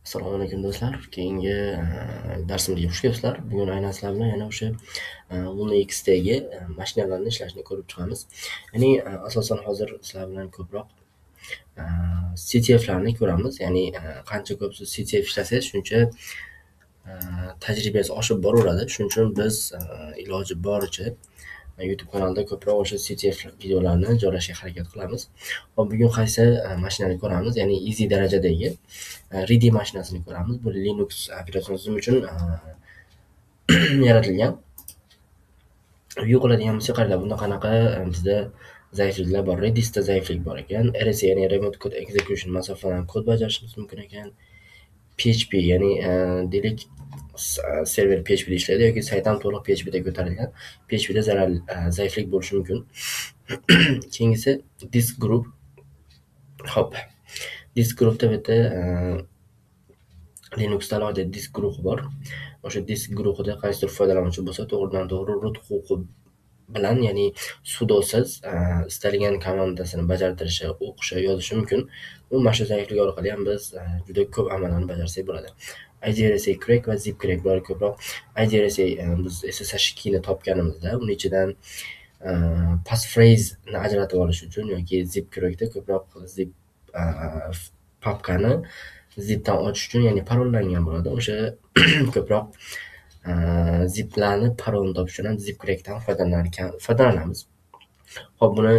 Assalomu alaykum do'stlar. Keyingi darsimizga xush kelibsizlar. Bugun aynan sizlar bilan yana o'sha LunaX'dagi mashinalarni ishlashini ko'rib chiqamiz. Ya'ni asosan hozir sizlar bilan ko'proq CTF'larni ko'ramiz. Ya'ni qancha ko'p siz CTF ishlasangiz, shuncha tajribangiz oshib boraveradi. Shuning uchun biz iloji boricha YouTube kanalida ko'proq o'sha CTF videolarni joylashga harakat qilamiz. Hop, bugun qaysi mashinani ko'ramiz? Ya'ni easy darajadagi Ready mashinasini ko'ramiz. Bu Linux operatsion tizimi uchun yaratilgan. View qiladigan bo'lsak, qaranglar, bunda qanaqa bizda zaifliklar bor. Redisda zaiflik bor ekan. RSA ya'ni Remote Code Execution masofadan kod bajarishimiz mumkin ekan. PHP ya'ni deylik server PHP'da ishlaydi yoki sayt ham to'liq PHP'da ko'tarilgan. PHP'da zaiflik bo'lishi mumkin. Keyingisi disk group. Hop. Disk groupda bitta Linuxda alohida disk guruhi bor. O'sha disk guruhida qaysidir foydalanuvchi bo'lsa, to'g'ridan-to'g'ri root huquqi bilan, ya'ni sudosiz istalgan komandasini bajartirishi, o'qishi, yozishi mumkin. Bu mana shu zaiflik orqali ham biz juda ko'p amallarni bajarsak bo'ladi. IDRSA crack va zip crack bular ko'proq. IDRSA biz SSH keyni topganimizda uni ichidan passphrase ni ajratib olish uchun yoki zip crackda ko'proq zip papkani zipdan ochish uchun, ya'ni parollangan bo'ladi. O'sha ko'proq ziplarni parolini topish uchun ham zip crackdan foydalanamiz. Hop, buni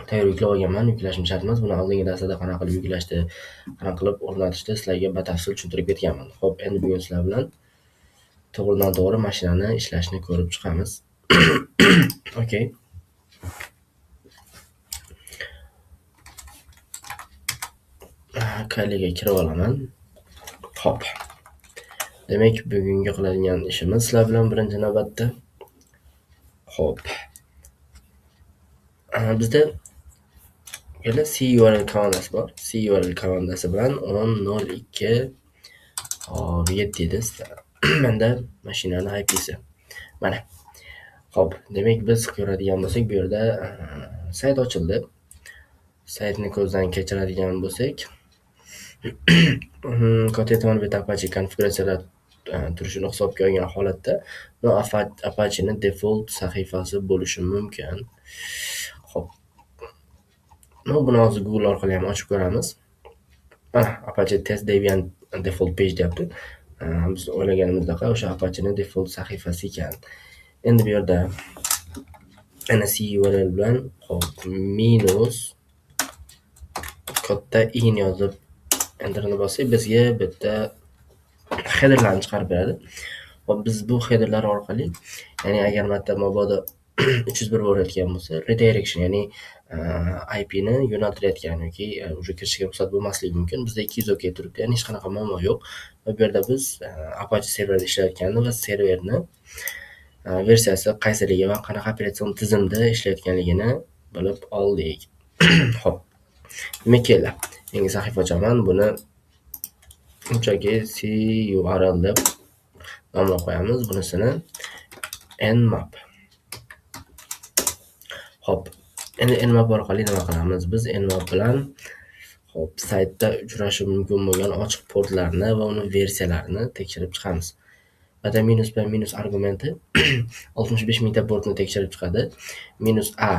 tayyor yuklab olganman. Yuklashim shart emas. Buni oldingi darsda qanaqa qilib yuklashni, qanaqa qilib o'rnatishni sizlarga batafsil tushuntirib ketganman. Hop, endi bugun sizlar bilan to'g'ridan-to'g'ri mashinani ishlashni ko'rib chiqamiz. Okay. Kaliga kirib olaman. Hop. Demak, bugungi qiladigan ishimiz sizlar bilan birinchi navbatda hop. Bizda yana CURL komandasi bor. CURL komandasi bilan 10.02 7 edi. Menda mashinani IP'si. Mana. Hop, demak biz ko'radigan bo'lsak, bu yerda sayt ochildi. Saytni ko'zdan kechiradigan bo'lsak, Kotlin va Apache konfiguratsiyalar turishini hisobga olgan holatda bu Apache'ning default sahifasi bo'lishi mumkin. Hop. Buni hozir Google orqali ham ochib ko'ramiz. Mana Apache test Debian default page deyapti. Biz o'ylaganimizdaqa o'sha Apache'ning default sahifasi ekan. Endi bu yerda CURL bilan hop minus katta i ni yozib enterni bossak, bizga bitta headerlarni chiqarib beradi. Hop, biz bu headerlar orqali, ya'ni agar mabodo 301 bo'layotgan bo'lsa, redirection, ya'ni IP ni yo'naltirayotgan yoki o'sha kirishga ruxsat bo'lmasligi mumkin. Bizda 200 OK turibdi, ya'ni hech qanaqa muammo yo'q. Va bu yerda biz Apache serverda ishlayotganini va serverni versiyasi qaysiligi va qanaqa operatsion tizimda ishlayotganligini bilib oldik. Hop. Demak, keldi. Yangi sahifa ochaman. Buni unchaki CURL deb nomlab qo'yamiz. Bunisini nmap. Hop. Endi nmap orqali nima qilamiz? Biz nmap bilan hop saytda uchrashi mumkin bo'lgan ochiq portlarni va uni versiyalarini tekshirib chiqamiz. Bada minus argumenti 65 mingta portni tekshirib chiqadi. -a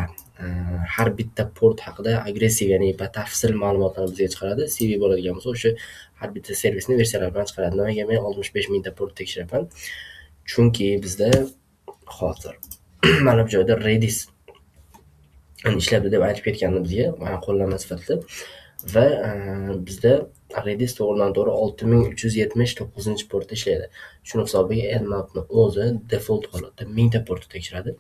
har bitta port haqida agressiv, ya'ni batafsil ma'lumotlarni bizga chiqaradi. CV bo'ladigan bo'lsa, o'sha har bitta servisni versiyalar bilan chiqaradi. Nimaga men 65 mingta port tekshiryapman? Chunki bizda hozir mana bu joyda Redis ishlaydi deb aytib ketgandim bizga, mana qo'llanma sifatida. Va bizda Redis to'g'ridan-to'g'ri 6379-portda ishlaydi. Shuning hisobiga nmapni o'zi default holatda 1000 ta portni tekshiradi.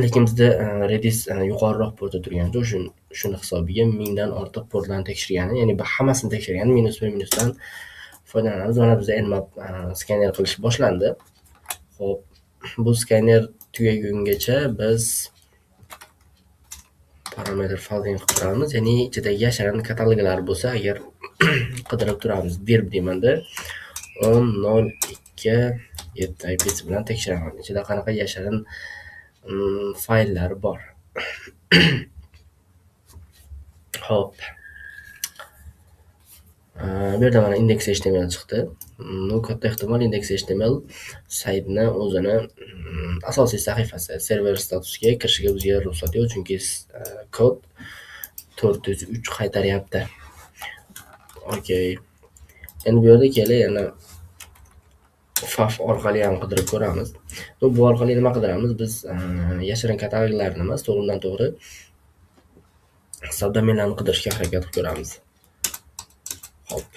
Lekin bizda Redis yuqoriroq portda turganda shuni hisobiga 1000 dan ortiq portlarni tekshirgani, ya'ni hammasini tekshirgani minusdan foydalanamiz. Mana bizda nmap skaner qilish boshlandi. Xo'p, bu skaner tugagungacha biz parametr filing qilib turamiz, ya'ni ichidagi yashirin kataloglar bo'lsa agar qidirib turamiz. Verb deymanda 10.02 7 IP'si bilan tekshiraman. Ichida qanaqa yashirin fayllar bor. Hop. Bu yerda mana index.html chiqdi. Katta ehtimol index.html saytni o'zini asosiy sahifasi server statusiga kirishiga bizga ruxsat yo'q, chunki kod 403 qaytaryapti. Okey. Endi bu yerda kelib yana FAF orqali ham qidirib ko'ramiz. Bu orqali nima qidiramiz? Biz yashirin kataloglarni emas, to'g'ridan-to'g'ri subdomenlarni qidirishga harakat qilib ko'ramiz. Hop.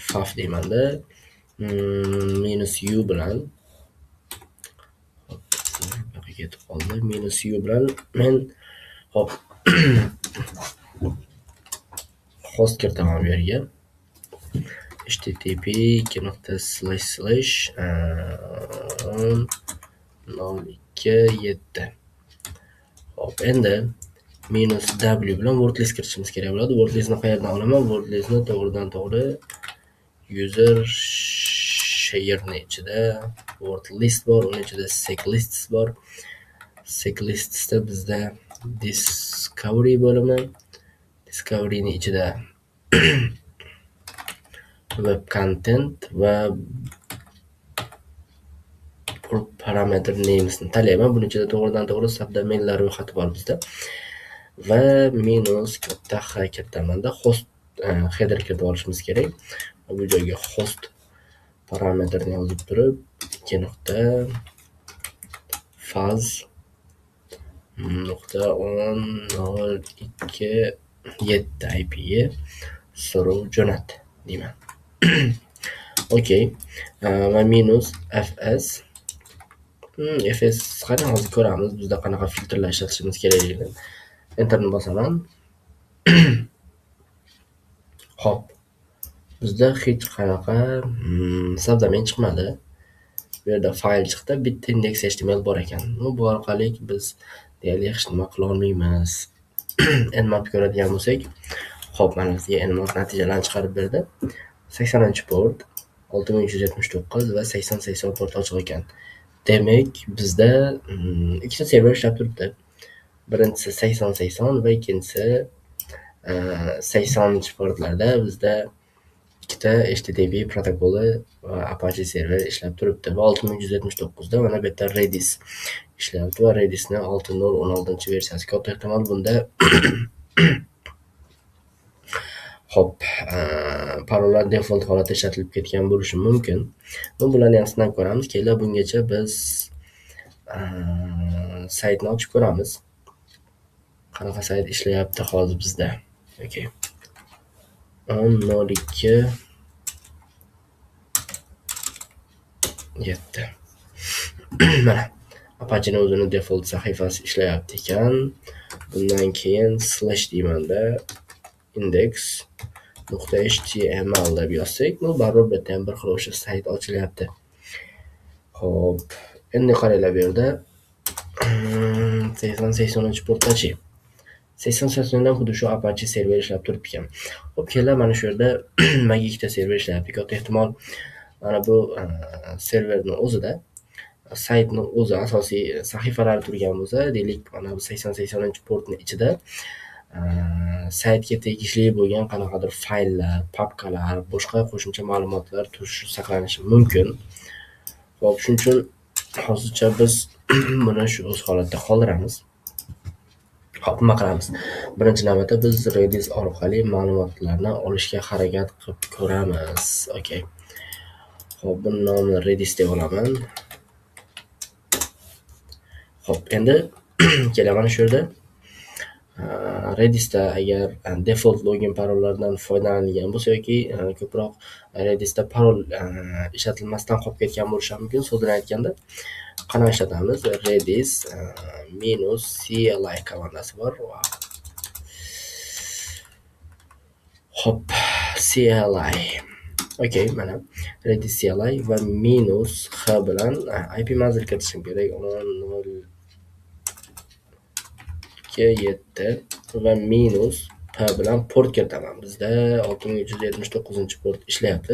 FAF deymanda -u bilan ketib qoldi. -u bilan men hop host kiritaman bu yerga. http://027. Hop, endi -w bilan wordlist kiritishimiz kerak bo'ladi. Wordlistni qayerdan olaman? Wordlistni to'g'ridan-to'g'ri user share'ni ichida wordlist bor, uning ichida seglists bor. Seglistsda bizda discovery bo'limi, discovery'ning ichida web content va parameter names'ni tanlayman. Buning ichida to'g'ridan-to'g'ri subdomenlar ro'yxati bor bizda. Va minus katta H kiritamanda host header kiritib olishimiz kerak. Bu joyga host parameterni yozib turib 2.faz .10.0.2.7 IP ga so'rov jo'nat deyman. Okey. Va minus fs fs qani hozir ko'ramiz bizda qanaqa filtrlar ishlatishimiz kerakligini. Enterni bosaman. Hop. Bizda hech qanaqa subdomen chiqmadi. Bu yerda fayl chiqdi, bitta index.html bor ekan. Bu orqali biz deyarli hech nima qila olmaymiz. Nmap ko'radigan bo'lsak, hop, mana bizga nmap natijalarni chiqarib berdi. 80-port, 6379 va 8080 port ochiq ekan. Demak, bizda ikkita server ishlab turibdi. Birinchisi 8080 va ikkinchisi 80-portlarda bizda ikkita HTTP protokoli va Apache server ishlab turibdi. Va 6179 da mana bu yerda Redis ishlayapti va Redisni 6.0.16 katta ehtimol bunda hop, parollar default holatda ishlatilib ketgan bo'lishi mumkin. Bularni ham sinab ko'ramiz. Keyin bungacha biz saytni ochib ko'ramiz. Qanaqa sayt ishlayapti hozir bizda. Okey. 10.02.7. Mana Apache'ni o'zini default sahifasi ishlayapti ekan. Bundan keyin slash deymanda index.html deb yozsak, baribir bu yerda ham bir xil o'sha sayt ochilyapti. Hop, endi qaranglar bu yerda 80-80-portdachi. 80-80 dan xuddi shu Apache server ishlab turib ekan. Hop, kelar mana shu yerda menga ikkita server ishlayapti. Katta ehtimol mana bu serverning o'zida saytning o'zi asosiy sahifalari turgan bo'lsa, deylik, mana bu 80-80-portning ichida saytga tegishli bo'lgan qanaqadir fayllar, papkalar, boshqa qo'shimcha ma'lumotlar turishi saqlanishi mumkin. Hop, shuning uchun hozircha biz buni shu o'z holatda qoldiramiz. Hop, nima qilamiz? Birinchi navbatda biz Redis orqali ma'lumotlarni olishga harakat qilib ko'ramiz. Okey. Hop, buni nomini Redis deb olaman. Hop, endi kelaman shu yerda. Redisda agar default login parollardan foydalanilgan bo'lsa yoki ko'proq Redisda parol ishlatilmasdan qolib ketgan bo'lishi mumkin. So'zini aytganda, qanaqa ishlatamiz? Redis -cli komandasi bor. Hop, cli. Okey, mana Redis cli va -h bilan IP manzil kiritishim kerak. 10.0.2.7 va -p bilan port kiritaman. Bizda 6379-port ishlayapti.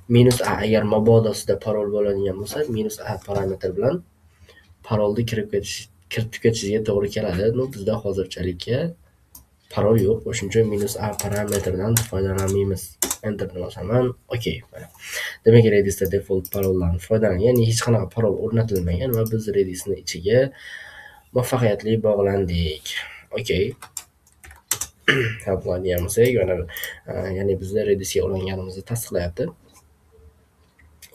-a agar mabodo sizda parol bo'ladigan bo'lsa, -a parametr bilan parolni kiritib ketishingizga to'g'ri keladi. Bizda hozirchalikka parol yo'q. O'shuning uchun -a parametridan foydalanmaymiz. Enterni bosaman. Okey. Mana. Demak, Redisda default parollardan foydalangan, ya'ni hech qanaqa parol o'rnatilmagan va biz Redisning ichiga muvaffaqiyatli bog'landik. Okey. Apply'ni bo'lsak, ya'ni bizda Redisga ulanganimizni tasdiqlayapti.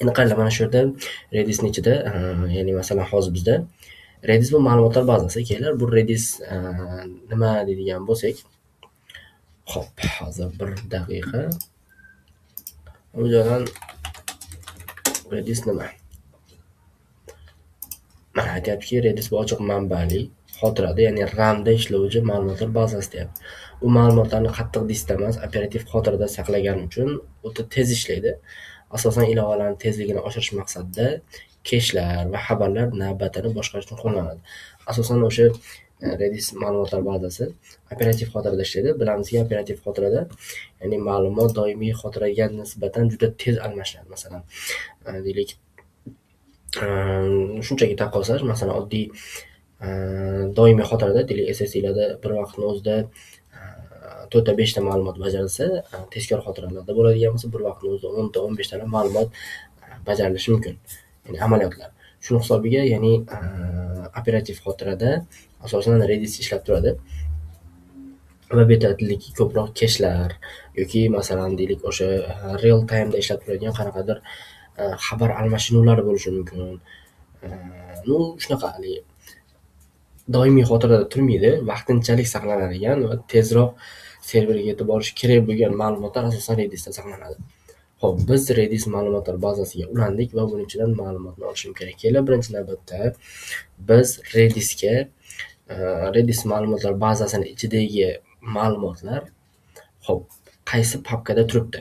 Endi qaranglar, mana shu yerda Redisning ichida, ya'ni masalan hozir bizda Redis bu ma'lumotlar bazasi. Kelar bu Redis nima deydigan bo'lsak, hop, hozir 1 daqiqa. Bu joydan Redis nima? Mana aytyaptiki, Redis bu ochiq manbali xotirada, ya'ni RAM da ishlovchi ma'lumotlar bazasi deyapti. U ma'lumotlarni qattiq diskda emas, operativ xotirada saqlagani uchun o'ta tez ishlaydi. Asosan ilovalarning tezligini oshirish maqsadida keshlar va xabarlar navbatini boshqarish uchun qo'llaniladi. Asosan o'sha Redis ma'lumotlar bazasi operativ xotirada ishlaydi. Bilamizki, operativ xotirada, ya'ni ma'lumot doimiy xotiraga nisbatan juda tez almashinadi. Masalan, deylik, shunchaki taqqoslash, masalan, oddiy doimiy xotirada, deylik, SSDlarda bir vaqtning o'zida 4 ta 5 ta ma'lumot bajarilsa, tezkor xotiralarda bo'ladigan bo'lsa, bir vaqtning o'zida 10 ta 15 ta ma'lumot bajarilishi mumkin. Ya'ni amaliyotlar. Shuning hisobiga, ya'ni operativ xotirada asosan Redis ishlab turadi. Va bu yerda ko'proq keshlar yoki masalan deylik o'sha real time da ishlab turadigan qanaqadir xabar almashinuvlari bo'lishi mumkin. Shunaqa doimiy xotirada turmaydi, vaqtinchalik saqlanadigan va tezroq serverga yetib borishi kerak bo'lgan ma'lumotlar asosan Redisda saqlanadi. Xo'p, biz Redis ma'lumotlar bazasiga ulandik va buning ichidan ma'lumotni olishim kerak. Kelar, birinchi navbatda biz Redisga Redis ma'lumotlar bazasining ichidagi ma'lumotlar qaysi papkada turibdi?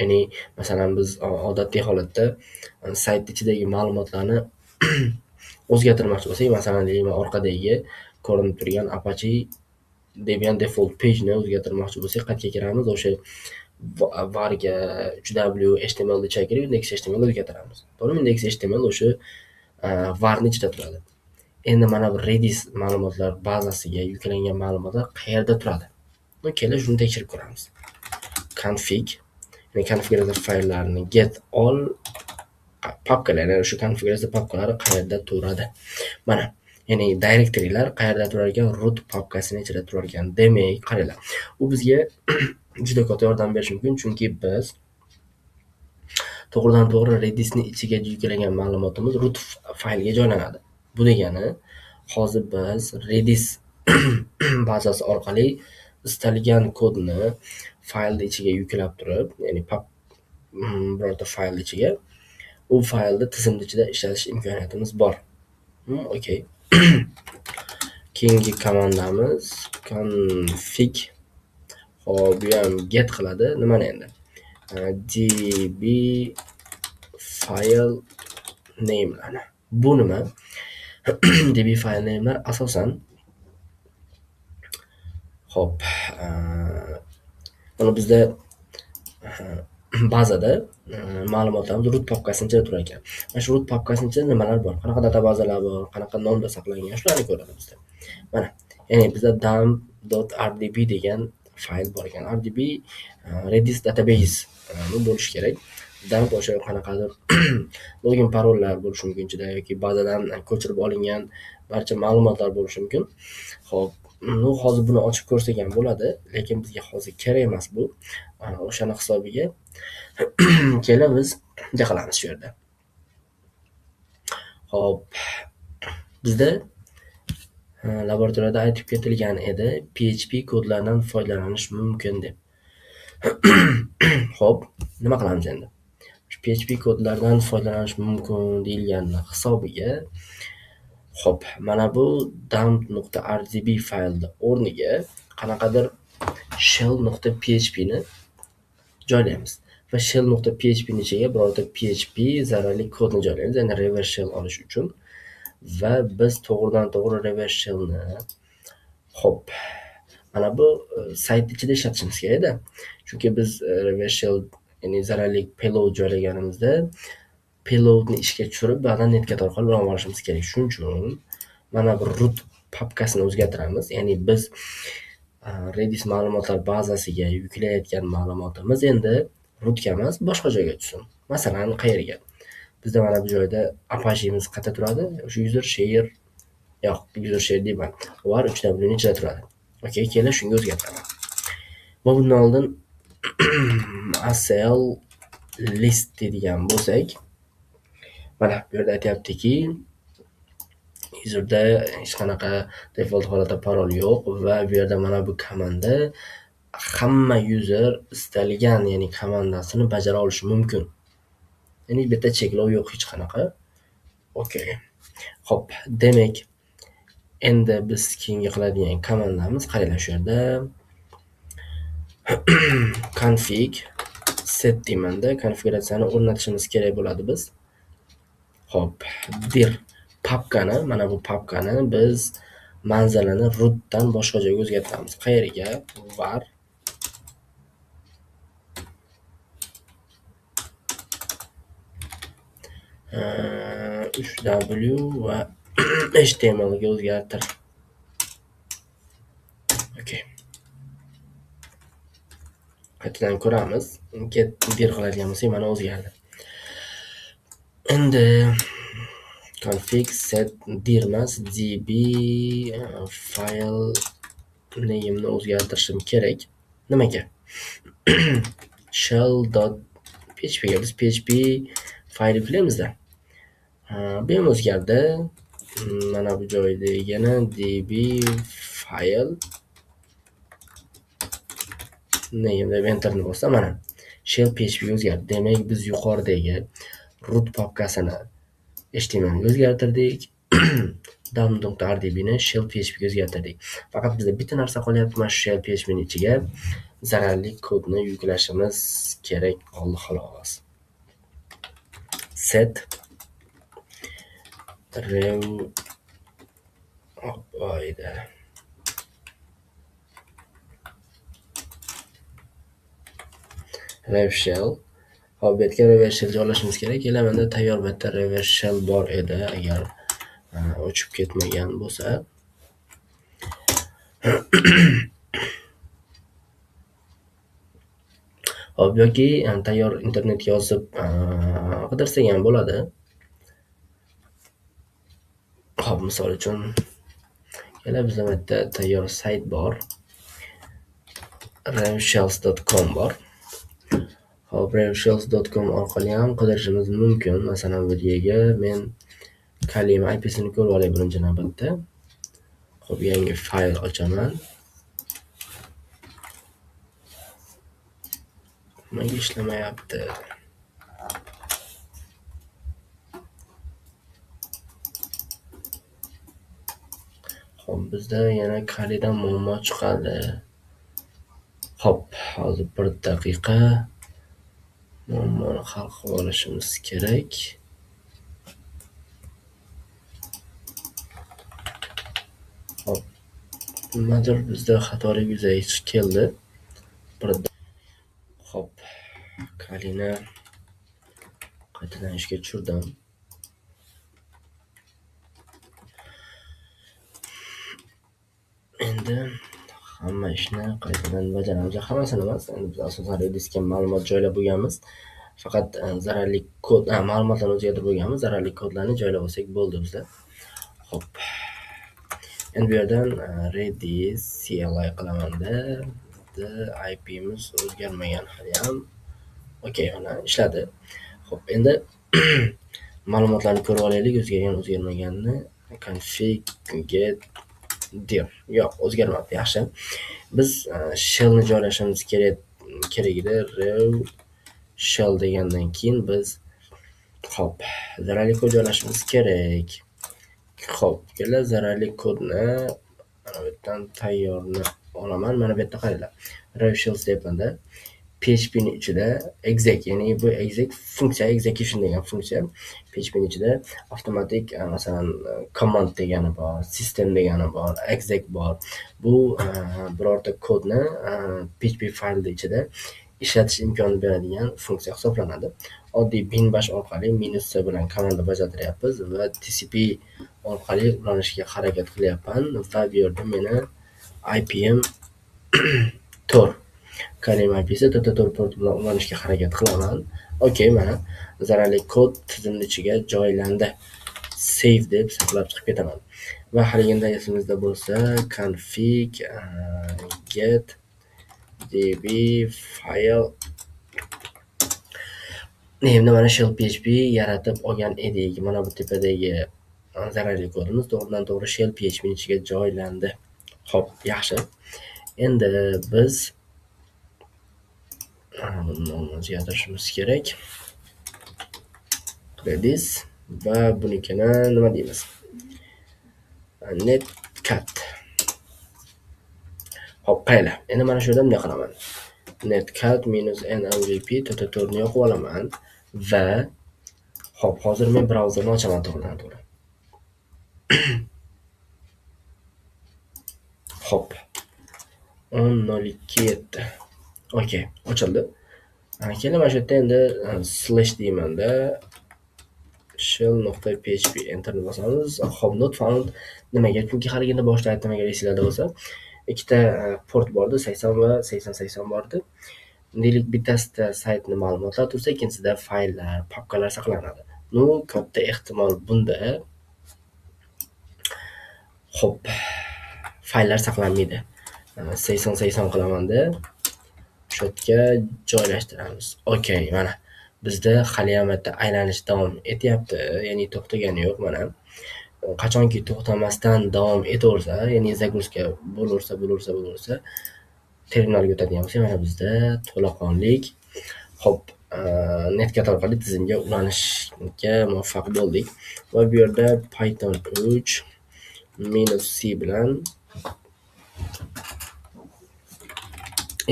Ya'ni masalan biz odatiy holatda sayt ichidagi ma'lumotlarni o'zgartirmoqchi bo'lsak, masalan deyman, orqadagi ko'rinib turgan Apache Debian default page ni o'zgartirmoqchi bo'lsak, qayerga kiramiz? O'sha varga 3w html ni chekirib index.html o'zgartiramiz. To'g'rimi? Index.html o'sha varning ichida turadi. Endi mana bu Redis ma'lumotlar bazasiga yuklangan ma'lumotlar qayerda turadi? Keling, shuni tekshirib ko'ramiz. Config, ya'ni konfigurator fayllarini get all papkalar, shu konfigurator papkalari qayerda turadi? Mana, ya'ni directorylar qayerda turar ekan? Root papkasining ichida turar ekan. Demak, qaranglar. U bizga juda katta yordam berishi mumkin, chunki biz to'g'ridan-to'g'ri Redisning ichiga yuklangan ma'lumotimiz root faylga joylanadi. Bu degani, hozir biz Redis bazasi orqali istalgan kodni faylni ichiga yuklab turib, ya'ni birorta fayl ichiga, u faylni tizimni ichida ishlatish imkoniyatimiz bor. Okey. Keyingi komandamiz config. Xo'p, bu ham get qiladi. Nimani endi? db file name'larni. Bu nima? db file name'lar asosan Xo'p, mana bizda bazada ma'lumotlarimiz root papkasining ichida turar ekan. Mana shu root papkasining ichida nimalar bor? Qanaqa databazalar bor? Qanaqa nomda saqlangan? Shularni ko'ramiz bizda. Mana, ya'ni bizda dump.rdb degan fayl bor ekan. RDB Redis database bo'lishi kerak. Dump o'sha qanaqadir login parollar bo'lishi mumkin ichida yoki bazadan ko'chirib olingan barcha ma'lumotlar bo'lishi mumkin. Xo'p, hozir buni ochib ko'rsak ham bo'ladi, lekin bizga hozir kerak emas bu. O'shani hisobiga keling biz bunday qilamiz shu yerda. Xo'p, bizda laboratoriyada aytib ketilgan edi, PHP kodlardan foydalanish mumkin deb. Xo'p, nima qilamiz endi? PHP kodlardan foydalanish mumkin deyilgani hisobiga, xo'p, mana bu dump.rdb faylni o'rniga qanaqadir shell.php ni joylaymiz. Va shell.php ni ichiga birorta PHP zararli kodni joylaymiz, ya'ni reverse shell olish uchun. Va biz to'g'ridan-to'g'ri reverse shellni xo'p, mana bu sayt ichida ishlatishimiz kerak-da. Chunki biz reverse shell, ya'ni zararli payload joylaganimizda payloadni ishga tushirib, ba'dan netcat orqali ulab olishimiz kerak. Shuning uchun mana bu root papkasini o'zgartiramiz. Ya'ni biz Redis ma'lumotlar bazasiga yuklayotgan ma'lumotimiz endi rootga emas, boshqa joyga tushsin. Masalan, qayerga? Bizda mana bu joyda Apache'miz qayerda turadi? O'sha user share yo'q, user share deyman. Var 3W ni ichida turadi. Okey, keling shunga o'zgartiraman. Va bundan oldin asl list deydigan bo'lsak, mana bu yerda aytayaptiki, userda hech qanaqa default holatda parol yo'q va bu yerda mana bu komanda hamma user istalgan, ya'ni komandasini bajara olishi mumkin. Ya'ni bu yerda cheklov yo'q hech qanaqa. Okey. Xo'p, demak, endi biz keyingi qiladigan komandamiz qaranglar shu yerda config set deymanda, konfiguratsiyani o'rnatishimiz kerak bo'ladi biz. Xo'p, dir papkani, mana bu papkani biz manzilini rootdan boshqa joyga o'zgartiramiz. Qayerga? Var 3W va HTML ga o'zgartir. Okey. Qaytadan ko'ramiz. Get dir qiladigan bo'lsak, mana o'zgardi. Endi config set dir emas, db file name'ni o'zgartirishim kerak. Nimaga? shell.php ga biz php fayl yuklaymiz-da. Bu ham o'zgardi. Mana bu joyda yana db file name deb enterni bossa, mana shell php ga o'zgardi. Demak, biz yuqoridagi root papkasini html ga o'zgartirdik. dom.rdb ni shell php ga o'zgartirdik. Faqat bizda bitta narsa qolyapti, mana shu shell php ning ichiga zararli kodni yuklashimiz kerak qoldi xolos. Set rev oyda rev shell. Hop, bu yerga rev shell joylashimiz kerak. Elemanda tayyor bitta rev shell bor edi, agar o'chib ketmagan bo'lsa. Hop, yoki tayyor internet yozib qidirsak ham bo'ladi. Hop, misol uchun bizda bitta tayyor sayt bor. revshells.com bor. Hop, revshells.com orqali ham qidirishimiz mumkin. Masalan, bu yerga men kalima IP'sini ko'rib olay birinchi navbatda. Hop, yangi fayl ochaman. Nimaga ishlamayapti? Hop, bizda yana kalidan muammo chiqadi. Hop, hozir bir daqiqa muammoni hal qilib olishimiz kerak. Hop, nimadir bizda xatolik yuzaga keldi. Hop, kalini qaytadan ishga tushirdim. Endi hamma ishni qaytadan bajaramiz. Hammasini emas, endi biz asosan Redisga ma'lumot joylab bo'lganmiz. Faqat zararli kod, ma'lumotlarni o'zgartirib bo'lganmiz. Zararli kodlarni joylab olsak bo'ldi bizda. Hop. Endi bu yerdan Redis CLI qilamanda, IP'miz o'zgarmagan hali ham. Okey, mana ishladi. Hop, endi ma'lumotlarni ko'rib olaylik, o'zgargan, o'zgarmaganini. Config get dir. Yo'q, o'zgarmabdi. Yaxshi. Biz shellni joylashimiz kerak edi. Rev shell degandan keyin biz hop, zararli kod joylashimiz kerak. Hop, kelar zararli kodni mana bu yerdan tayyorni olaman. Mana bu yerda qaranglar. Rev shell deyapman-da. PHP ning ichida exec, ya'ni bu exec funksiya, execution degan funksiya. PHP ning ichida avtomatik, masalan, command degani bor, system degani bor, exec bor. Bu birorta kodni PHP faylning ichida ishlatish imkonini beradigan funksiya hisoblanadi. Oddiy bin bash orqali minus bilan komanda bajartiryapmiz va TCP orqali ulanishga harakat qilyapman va bu yerda meni IP'm Tor. Kalima IP'si 4 port bilan ulanishga harakat qilaman. Okey, mana zararli kod tizimning ichiga joylandi. Save deb saqlab chiqib ketaman. Va haligida esimizda bo'lsa, config get db file endi mana shell php yaratib olgan edik. Mana bu tepadagi zararli kodimiz to'g'ridan-to'g'ri shell php ning ichiga joylandi. Xo'p, yaxshi. Endi biz buni o'zgartirishimiz kerak. Redis va bunikini nima deymiz? Netcat. Xo'p, qayla. Endi mana shu yerda bunday qilaman. Netcat -nmvp -ni yoqib olaman va xo'p, hozir men brauzerni ochaman to'g'ridan-to'g'ri. Xo'p. 10.02 Okey, ochildi. Keyin mana shu yerda endi slash deymanda shell.php enterni bosamiz. Xo'p, not found nimaga? Chunki haligida boshida aytdim, agar esingizda bo'lsa, ikkita port bor edi, 80 va 80 bor edi. Deylik, bittasida saytni ma'lumotlar tursa, ikkinchisida fayllar, papkalar saqlanadi. Nu katta ehtimol bunda xo'p, fayllar saqlanmaydi. 80 qilamanda shu yerga joylashtiramiz. Okey, mana bizda hali ham aylanish davom etyapti, ya'ni to'xtagani yo'q. Mana qachonki to'xtamasdan davom etaversa, ya'ni zagruzka bo'laversa, terminalga o'tadigan bo'lsa, mana bizda to'laqonlik hop netcat orqali tizimga ulanishga muvaffaq bo'ldik. Va bu yerda Python 3 -c bilan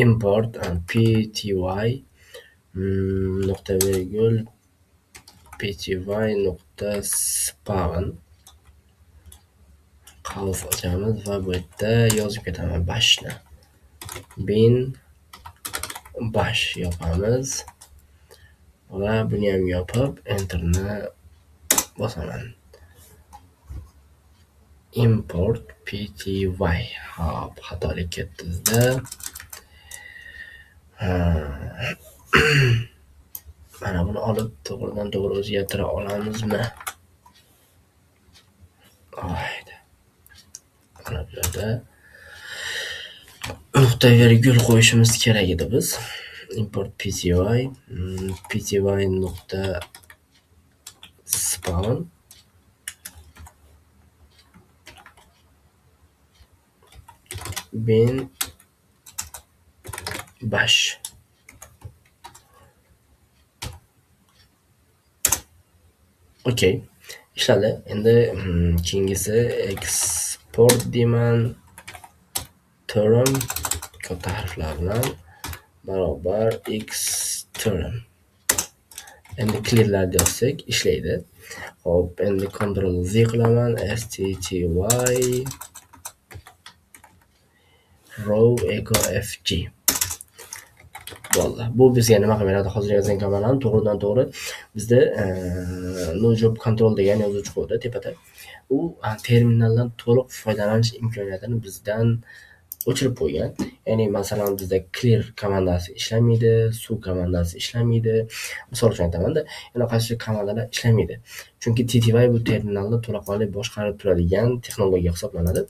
import pty nokta virgul pty nokta spawn qavs ochamiz va bu yerda yozib ketaman bashni. bin bash yopamiz va buni ham yopib enterni bosaman. Import pty. Hop, xatolik ketdi bizda. Mana buni olib to'g'ridan-to'g'ri o'zgartira olamizmi? Oyda. Mana bu yerda nuqta virgul qo'yishimiz kerak edi biz. Import pty nokta spawn bin bash. Okey, ishladi. Endi keyingisi export deyman. Term katta harflar bilan barobar xterm. Endi clearlar desak ishlaydi. Hop, endi Ctrl Z qilaman. stty row echo fg. Bo'ldi. Bu bizga nima qilib beradi? Hozir yozgan komandalarni to'g'ridan-to'g'ri bizda no job control degan yozuvchi qo'ydi tepada. U terminaldan to'liq foydalanish imkoniyatini bizdan o'chirib qo'ygan. Ya'ni masalan bizda clear komandasi ishlamaydi, su komandasi ishlamaydi. Misol uchun aytaman-da, yana qaysi komandalar ishlamaydi. Chunki TTY bu terminalni to'laqonli boshqarib turadigan texnologiya hisoblanadi.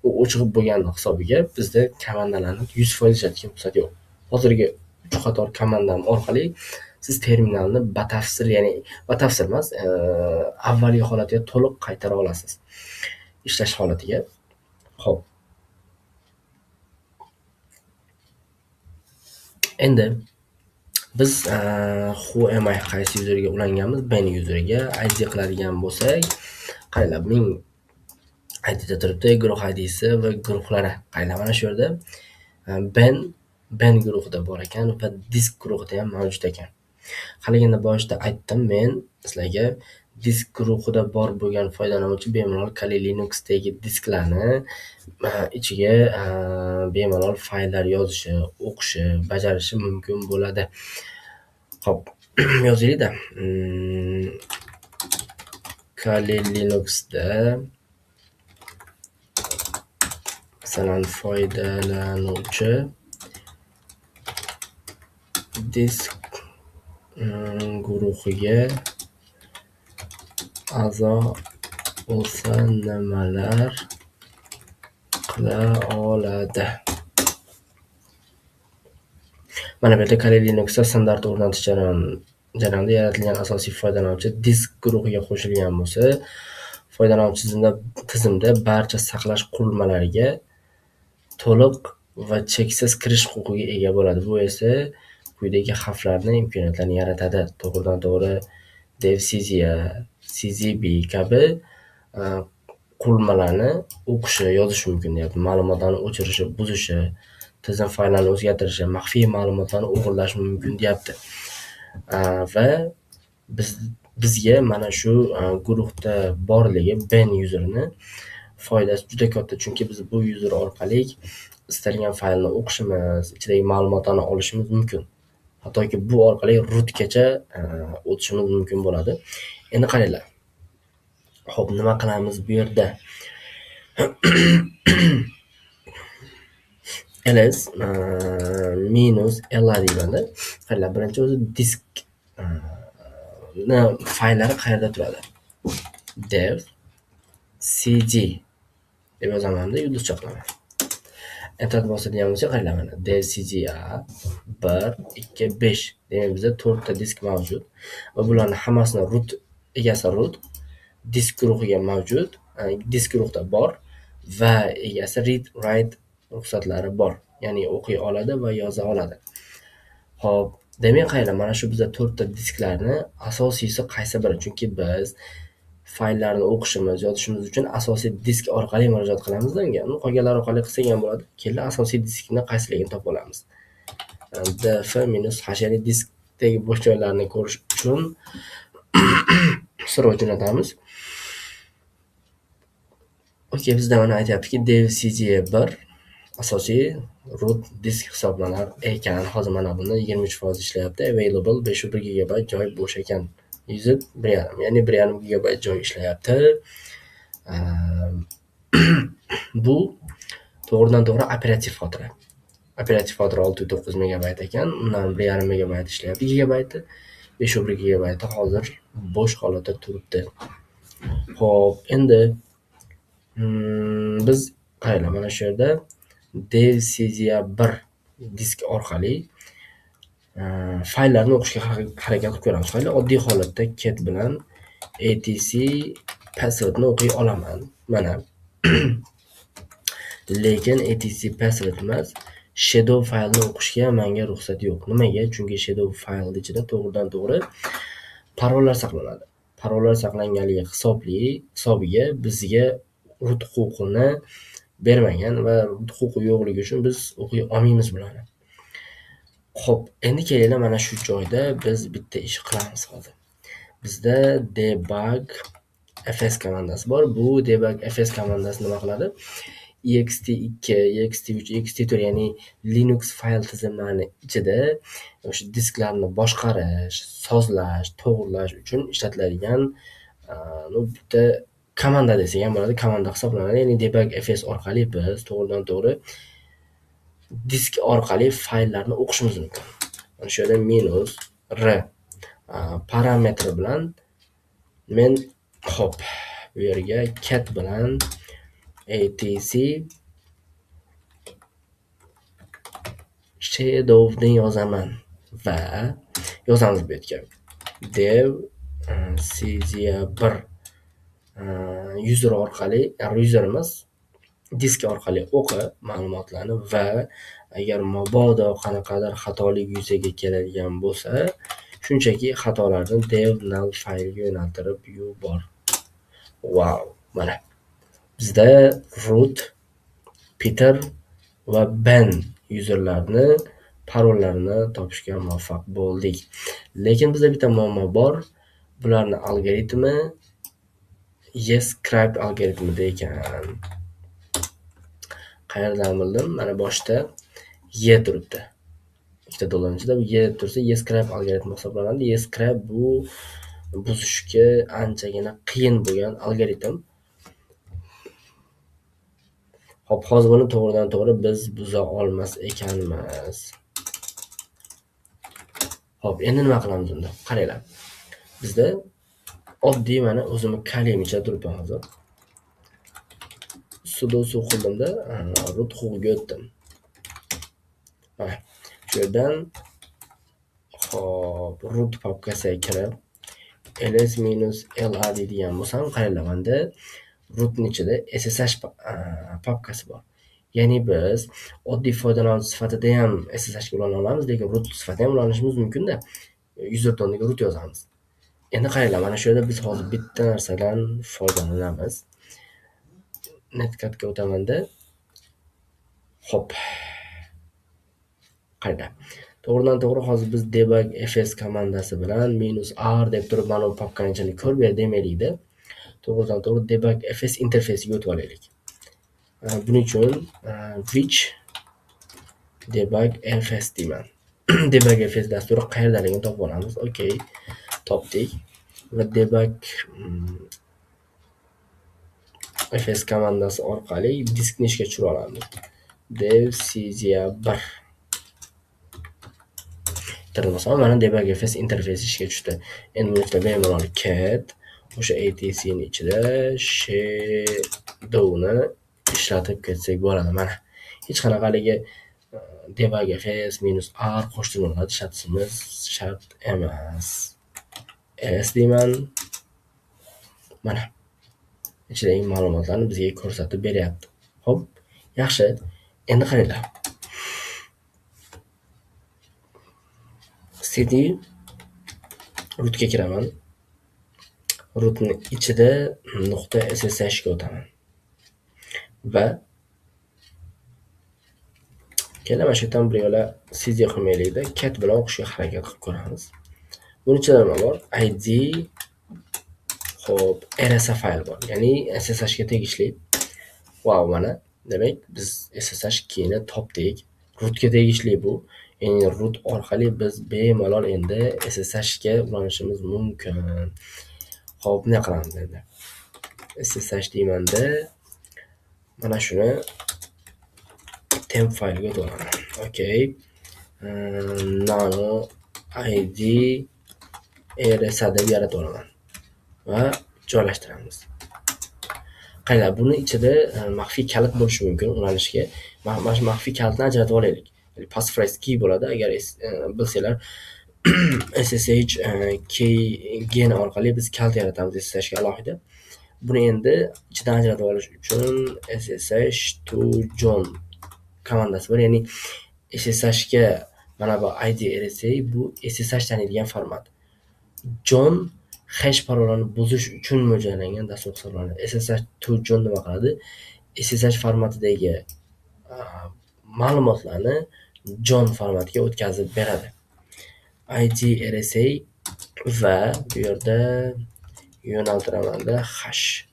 U o'chirib bo'lgan hisobiga bizda komandalarni 100% ishlatishga ruxsat yo'q. Hozirgi qator komandam orqali siz terminalni batafsil, ya'ni batafsil emas, avvalgi holatiga to'liq qaytara olasiz. Ishlash holatiga. Xo'p. Endi biz who am I qaysi yuzerga ulanganmiz? Ben yuzeriga id qiladigan bo'lsak, qayla buning idda turibdi, guruh idsi va guruhlari. Qayla mana shu yerda Ben guruhida bor ekan va disk guruhida ham mavjud ekan. Haligina boshida aytdim men sizlarga, disk guruhida bor bo'lgan foydalanuvchi bemalol Kali Linuxdagi disklarni ichiga bemalol fayllar yozishi, o'qishi, bajarishi mumkin bo'ladi. Xo'p, yozaylik-da. Kali Linuxda masalan foydalanuvchi disk guruhiga a'zo bo'lsa nimalar qila oladi? Mana bu yerda Kali Linuxda standart o'rnatish jarayonida yaratilgan asosiy foydalanuvchi disk guruhiga qo'shilgan bo'lsa, foydalanuvchi tizimda barcha saqlash qurilmalariga to'liq va cheksiz kirish huquqiga ega bo'ladi. Bu esa quyidagi xavflarni imkoniyatlarni yaratadi. To'g'ridan-to'g'ri DevCzia, CZB kabi qurilmalarni o'qishi, yozishi mumkin deyapti. Ma'lumotlarni o'chirishi, buzishi, tizim fayllarni o'zgartirishi, maxfiy ma'lumotlarni o'g'irlashi mumkin deyapti. Va bizga mana shu guruhda borligi Ben userni foydasi juda katta, chunki biz bu user orqali istalgan faylni o'qishimiz, ichidagi ma'lumotlarni olishimiz mumkin. Hattoki bu orqali rootgacha o'tishimiz mumkin bo'ladi. Endi qaranglar. Xo'p, nima qilamiz bu yerda? ls -la deymanda. Qaranglar, birinchi o'zi disk fayllari qayerda turadi? Dev cg deb yozaman-da, yulduzcha qilaman. Enter bosadigan bo'lsak, qaranglar mana devcga 1 2 5. Demak, bizda 4 ta disk mavjud va bularning hammasini root egasi root disk guruhiga mavjud, disk guruhda bor va egasi read write ruxsatlari bor. Ya'ni o'qiy oladi va yoza oladi. Xo'p, demak qaranglar, mana shu bizda 4 ta disklarni asosiysi qaysi biri? Chunki biz fayllarni o'qishimiz, yozishimiz uchun asosiy disk orqali murojaat qilamiz unga. Qolganlar orqali qilsak ham bo'ladi. Keyin asosiy diskni qaysiligini topib olamiz. df-h, ya'ni diskdagi bo'sh joylarni ko'rish uchun so'rov jo'natamiz. Okey, bizda mana aytyaptiki devcg1 asosiy root disk hisoblanar ekan. Hozir mana bunda 23% ishlayapti. Available 501 GB joy bo'sh ekan. Used 1.5, ya'ni 1.5 GB joy ishlayapti. Bu to'g'ridan-to'g'ri operativ xotira. Operativ xotira 609 MB ekan. Undan 1.5 MB ishlayapti. GB 501 GB hozir bo'sh holatda turibdi. Xo'p, endi biz qaranglar, mana shu yerda devcg1 disk orqali fayllarni o'qishga harakat qilib ko'ramiz. Qaranglar, oddiy holatda cat bilan etc passwordni o'qiy olaman. Mana. Lekin etc password emas, shadow faylni o'qishga menga ruxsat yo'q. Nimaga? Chunki shadow fayl ichida to'g'ridan-to'g'ri parollar saqlanadi. Parollar saqlanganligi hisobiga bizga root huquqini bermagan va root huquqi yo'qligi uchun biz o'qiy olmaymiz bularni. Xo'p, endi kelinglar, mana shu joyda biz bitta ish qilamiz hozir. Bizda debug fs komandasi bor. Bu debug fs komandasi nima qiladi? ext2, ext3, ext4, ya'ni Linux fayl tizimlarining ichida o'sha disklarni boshqarish, sozlash, to'g'irlash uchun ishlatiladigan bitta komanda desak ham bo'ladi, komanda hisoblanadi. Ya'ni debug fs orqali biz to'g'ridan-to'g'ri disk orqali fayllarni o'qishimiz mumkin. Mana shu yerda -r parametri bilan men hop bu yerga cat bilan etc shadow ni yozaman va yozamiz bu yerga dev cg1 user orqali, user emas, disk orqali o'qi ma'lumotlarni va agar mabodo qanaqadir xatolik yuzaga keladigan bo'lsa, shunchaki xatolarni dev null faylga yo'naltirib yubor. Wow, mana bizda root, Peter va Ben userlarni parollarini topishga muvaffaq bo'ldik. Lekin bizda bitta muammo bor. Bularning algoritmi Yescribe algoritmida ekan. Qayerdan bildim? Mana boshda Y turibdi. Ikkita dollarning ichida bu Y tursa, Yescribe algoritmi hisoblanadi. Yescribe bu buzishga anchagina qiyin bo'lgan algoritm. Hop, hozir buni to'g'ridan to'g'ri biz buza olmas ekanmiz. Hop, endi nima qilamiz unda? Qaranglar. Bizda oddiy mana o'zimni kalim ichida turibman hozir. Sudoku qildimda, root huquqiga o'tdim. Mana shu yerdan hop, root papkasiga kirib, ls-lr deydigan bo'lsam, qaranglar, menda rootning ichida ssh papkasi bor. Ya'ni biz oddiy foydalanuvchi sifatida ham ssh ga ulana olamiz, lekin root sifatida ham ulanishimiz mumkin-da. User toniga root yozamiz. Endi qaranglar, mana shu yerda biz hozir bitta narsadan foydalanamiz. Netcodga o'tamanda, hop. Qaranglar. To'g'ridan to'g'ri hozir biz debug fs komandasi bilan -r deb turib mana bu papkaning ichini ko'rib ber demaylikda. To'g'ridan to'g'ri debug fs interfeysiga o'tib olaylik. Buning uchun which debug fs deyman. Debug fs dasturi qayerdaligini topib olamiz. Okay, topdik. Va debug fs komandasi orqali diskni ishga tushira olamiz. Dev cz1 tirnosam mana debug fs interfeysi ishga tushdi. Endi buni ichida bemalol cat o'sha atc ni ichida shadowni ishlatib ketsak bo'ladi. Mana hech qanaqaligi debug fs -r qo'shtirnoqlar ishlatishimiz shart emas. s deyman. Mana ichidagi ma'lumotlarni bizga ko'rsatib beryapti. Xo'p, yaxshi. Endi qaranglar. cd rootga kiraman. Rootning ichida .ssh ga o'taman. Va kelaman shu yerdan bir yo'la cd qilmaylikda, cat bilan o'qishga harakat qilib ko'ramiz. Buning ichida nima bor? id hop, rsa fayl bor. Ya'ni ssh ga tegishli. Wow, mana demak biz ssh keyni topdik. Rootga tegishli bu. Ya'ni root orqali biz bemalol endi ssh ga ulanishimiz mumkin. Hop, nima qilamiz endi? ssh deymanda mana shuni temp faylga o'tiraman. Okay. Nano id rsa deb yaratib olaman va joylashtiramiz. Qaranglar, buni ichida maxfiy kalit bo'lishi mumkin ulanishga. Mana shu maxfiy kalitni ajratib olaylik. Ya'ni passphrase key bo'ladi. Agar bilsanglar ssh key orqali biz kalit yaratamiz ssh ga alohida. Buni endi ichidan ajratib olish uchun ssh to john komandasi bor. Ya'ni ssh ga mana bu id rsa bu ssh taniydigan format. John hash parolani buzish uchun mo'ljallangan dastur hisoblanadi. ssh to john nima qiladi? ssh formatidagi ma'lumotlarni john formatiga o'tkazib beradi. id rsa va bu yerda yo'naltiramanda hash.txt.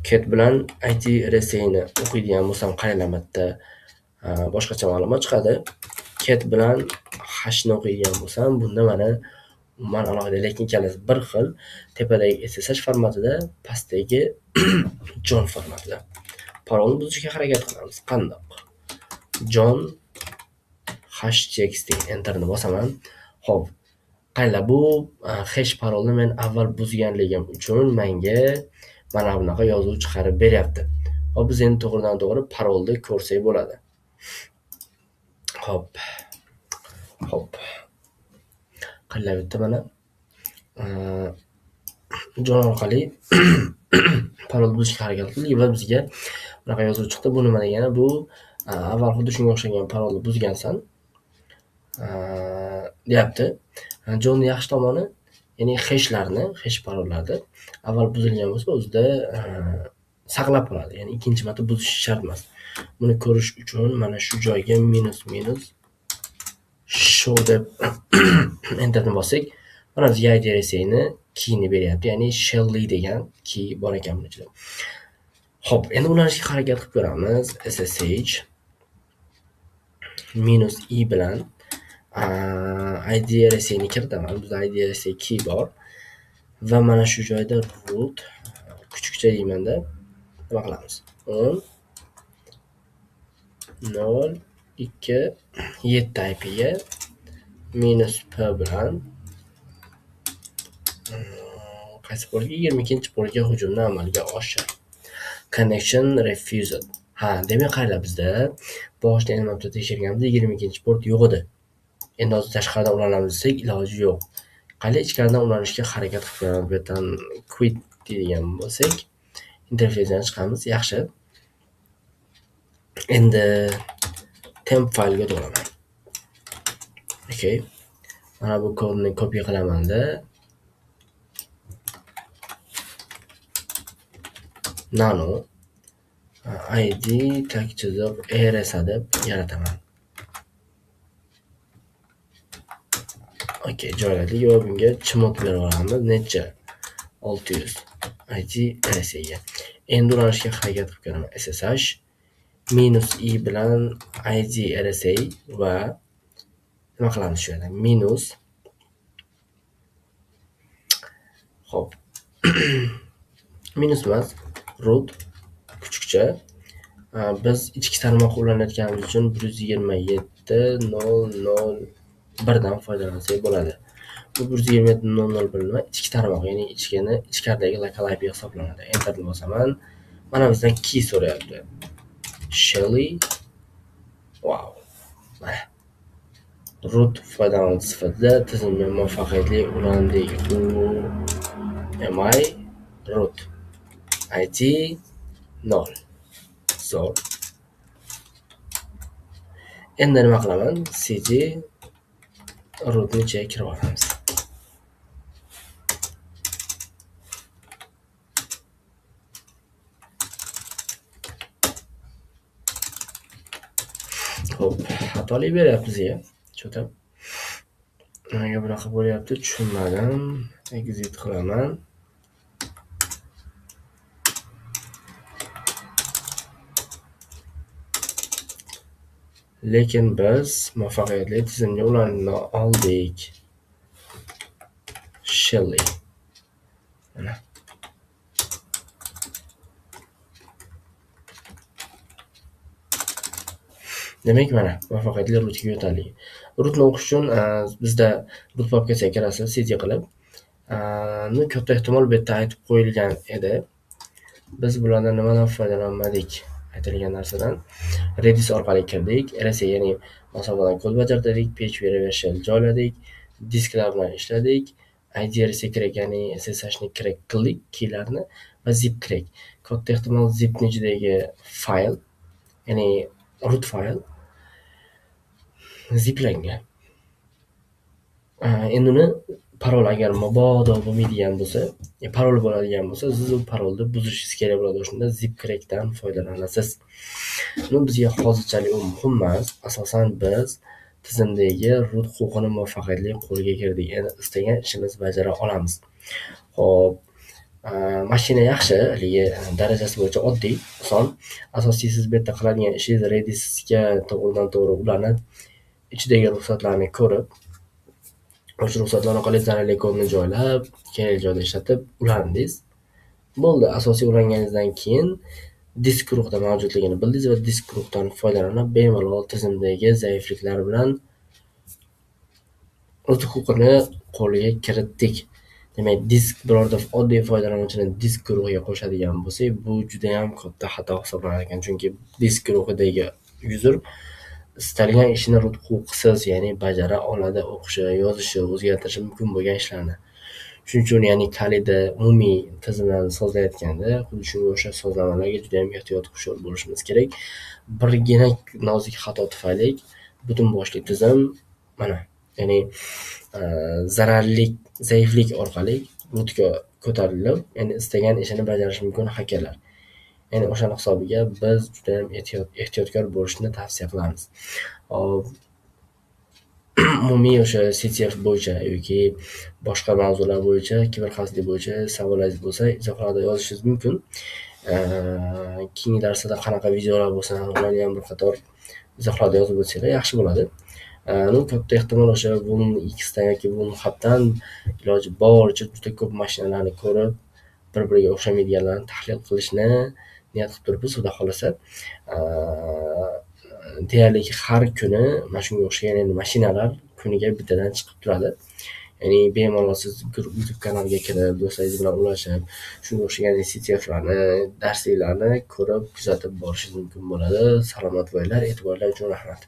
cat bilan id rsa ni o'qiydigan bo'lsam qaranglar, bitta boshqacha ma'lumot chiqadi. Cat bilan hashni o'qiydigan bo'lsam, bunda mana umuman alohida, lekin ikkalasi bir xil. Tepadagi ssh formatida, pastdagi john formatida. Parolni buzishga harakat qilamiz. Qandoq? John #txt enterni bosaman. Xo'p. Qaranglar, bu hash parolni men avval buzganligim uchun menga mana bunaqa yozuv chiqarib beryapti. Hop, biz endi to'g'ridan to'g'ri parolni ko'rsak bo'ladi. Hop. Qaranglar, bitta mana John orqali parol buzishga harakat qildik va bizga bunaqa yozuv chiqdi. Bu nima degani? Bu avval xuddi shunga o'xshagan parolni buzgansan deyapti. Johnning yaxshi tomoni, ya'ni hash parollarni avval buzilgan bo'lsa, o'zida saqlab qoladi. Ya'ni ikkinchi marta buzish shart emas. Buni ko'rish uchun mana shu joyga show deb enterni bossak, mana bizga id rsa-ni keyni beryapti. Ya'ni shelly degan key bor ekan buni ichida. Xo'p, endi ulanishga harakat qilib ko'ramiz. ssh -e bilan IDRSA ni kiritaman. Bizda IDRSA key bor va mana shu joyda root kuchukcha deymanda nima qilamiz? 10 0 2 7 IPga -p bilan qaysi portga? 22-portga hujumni amalga oshir. Connection refused. Demak qaranglar, bizda boshida nima tekshirganimizda 22-port yo'q edi. Endi hozir tashqaridan ulanamiz desak, iloji yo'q. Qani ichkaridan ulanishga harakat qilib ko'ramiz. Bu yerdan quit deydigan bo'lsak, interfeysdan chiqamiz. Yaxshi. Endi temp faylga o'tiraman. Okay. Mana bu kodni copy qilamanda nano id tag chiziq rsa deb yarataman. Okay, joyladik va bunga chimot berib olamiz. Necha? 600 id rsa ga. Endi ulanishga harakat qilib ko'raman. ssh -i bilan id rsa va nima qilamiz shu yerda? Minus Xo'p. Minus emas, root kuchukcha. Biz ichki tarmoq ulanayotganimiz uchun 127.0.0.1 dan foydalansak bo'ladi. Bu 127.0.0.1 nima? Ichki tarmoq, ya'ni ichkaridagi local IP hisoblanadi. Enterni bosaman. Mana bizdan key so'rayapti. Shelly. Wow. Mana. Root foydalanuvchi sifatida tizimga muvaffaqiyatli ulandik. mi root id 0. Zo'r. Endi nima qilaman? cd rootni ichiga kirib olamiz. Xo'p, xatolik beryapti bizga. Cho'ta. Nega bunaqa bo'lyapti? Tushunmadim. Exit qilaman. Lekin biz muvaffaqiyatli tizimga ulanishni oldik. Shelly. Mana. Demak, mana muvaffaqiyatli rootga o'talik. Rootni o'qish uchun bizda root papkasiga kirasiz, cd qilib. Katta ehtimol bu yerda aytib qo'yilgan edi. Biz bulardan nimadan foydalanmadik? Aytilgan narsadan Redis orqali kirdik. RSA ya'ni masofadan kod bajardik, PHP revershal joyladik, disklar bilan ishladik. IDRSA crack ya'ni SSH ni crack qildik keylarni va zip crack. Katta ehtimol zipni ichidagi fayl, ya'ni root fayl ziplangan. Endi uni parol agar mabodo bo'lmaydigan bo'lsa, parol bo'ladigan bo'lsa, siz u parolni buzishingiz kerak bo'ladi. O'shanda zip crackdan foydalanasiz. Bizga hozirchalik u muhim emas. Asosan biz tizimdagi root huquqini muvaffaqiyatli qo'lga kiritdik. Endi istagan ishimizni bajara olamiz. Xo'p, mashina yaxshi, haligi darajasi bo'yicha oddiy, oson. Asosiy siz bu yerda qiladigan ishingiz Redisga to'g'ridan-to'g'ri ulanib, ichidagi ruxsatlarni ko'rib, o'sha ruxsatlar orqali zararli kodni joylab, kerak joyda ishlatib ulandingiz. Bo'ldi. Asosiy ulanganingizdan keyin disk guruhda mavjudligini bildingiz va disk guruhdan foydalanib bemalol tizimdagi zaifliklar bilan root huquqini qo'lga kiritdik. Demak, disk birorta oddiy foydalanuvchini disk guruhiga qo'shadigan bo'lsak, bu juda ham katta xato hisoblanar ekan. Chunki disk guruhidagi user istalgan ishni root huquqisiz, ya'ni bajara oladi, o'qishi, yozishi, o'zgartirishi mumkin bo'lgan ishlarni. Shuning uchun ya'ni kalida umumiy tizimlarni sozlayotganda xuddi shunga o'xshash sozlamalarga juda ham ehtiyot hushyor bo'lishimiz kerak. Birgina nozik xato tufayli butun boshli tizim mana, ya'ni zararlik, zaiflik orqali rootga ko'tarilib, endi istagan ishini bajarishi mumkin hakerlar. Ya'ni o'shani hisobiga biz juda ham ehtiyotkor bo'lishni tavsiya qilamiz. Umumiy o'sha CTF bo'yicha yoki boshqa mavzular bo'yicha, kiberxavfsizlik bo'yicha savollaringiz bo'lsa, izohlarda yozishingiz mumkin. Keyingi darsda qanaqa videolar bo'lsa, ularni ham bir qator izohlarda yozib o'tsanglar yaxshi bo'ladi. Ну, katta ehtimol o'sha Vuln Xdan yoki Vuln Hub'dan iloji boricha juda ko'p mashinalarni ko'rib, bir-biriga o'xshamaydiganlarni tahlil qilishni niyat qilib turibmiz. Xudo xohlasa, deyarli har kuni mana shunga o'xshagan endi mashinalar kuniga bittadan chiqib turadi. Ya'ni bemalol siz YouTube kanaliga kirib, do'stlaringiz bilan ulashib, shunga o'xshagan CTF'larni, darsliklarni ko'rib, kuzatib borishingiz mumkin bo'ladi. Salomat bo'linglar, e'tiborlar uchun rahmat.